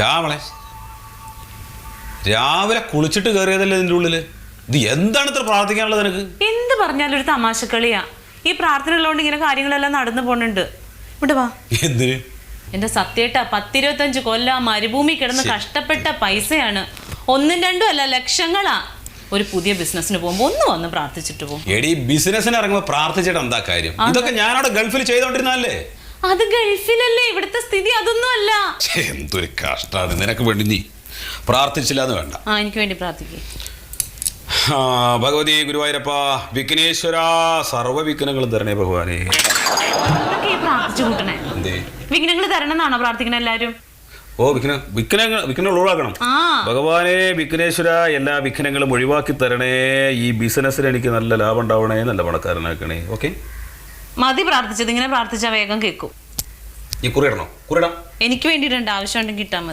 ശ്യാമളെ, രാവിലെ കുളിച്ചിട്ട് കയറിയതല്ലേ ഇതിൻ്റെ ഉള്ളില്? ഇത് എന്താണ് ഇത്ര പ്രാർത്ഥിക്കാനുള്ളത് നിനക്ക്? എന്ത് പറഞ്ഞാലും ഒരു തമാശക്കളിയാ. ഈ പ്രാർത്ഥന ഉള്ളതുകൊണ്ട് ഇങ്ങനെ കാര്യങ്ങളെല്ലാം നടന്നു പോണുണ്ട്. ഇവിടെ വാ. എന്തിന്? എന്റെ സത്യേട്ടാ, 10-25 കൊല്ലം മരുഭൂമി കിടന്ന് കഷ്ടപ്പെട്ട പൈസയാണ്. 1-2 അല്ല, ലക്ഷങ്ങളാ. ഒരു പുതിയ ബിസിനസ്സിന് പോകുമ്പോ ഒന്ന് വന്ന് പ്രാർത്ഥിച്ചിട്ട് പോകും. എടി, ബിസിനസ്സിന് ഇറങ്ങുമ്പോ പ്രാർത്ഥിച്ചിട്ട് എന്താ കാര്യം? ഇതൊക്കെ ഞാനവിടെ ഗൾഫിൽ ചെയ്തോണ്ടിരുന്നല്ലേ. അത് ഗൾഫിലല്ലേ, ഇവിടുത്തെ സ്ഥിതി അതൊന്നും അല്ല. എന്തൊരു കഷ്ടാണ്. നിനക്ക് വേണ്ടി നീ പ്രാർത്ഥിച്ചില്ല എന്ന് വേണ്ട. എനിക്ക് വേണ്ടി പ്രാർത്ഥിക്കേ. ഭഗവതി ഗുരുവായൂരപ്പ വിഘ്നേശ്വര, സർവ്വ വിഘ്നങ്ങളും തരണേ ഭഗവാനെ. പ്രാർത്ഥിച്ചു കൂട്ടണേ. വിഘ്നങ്ങൾ തരണം എന്നാണോ പ്രാർത്ഥിക്കണ എല്ലാരും? ഓ, വിഘ്നങ്ങൾ ഒഴിവാക്കണം. ഭഗവാനെ വിഘ്നേശ്വര, എല്ലാ വിഘ്നങ്ങളും ഒഴിവാക്കി തരണേ. ഈ ബിസിനസ്സിൽ എനിക്ക് നല്ല ലാഭം ഉണ്ടാവണേ, നല്ല പണക്കാരനാക്കണേ. ഓക്കെ, മതി പ്രാർത്ഥിച്ചത്. ഇങ്ങനെ പ്രാർത്ഥിച്ചാൽ വേഗം കേൾക്കും. ഈ കുറിയിടണോ? കുറിയിടാം. എനിക്ക് വേണ്ടിയിട്ടുണ്ട്, ആവശ്യം ഉണ്ടെങ്കിൽ ഇട്ടാൽ മതി.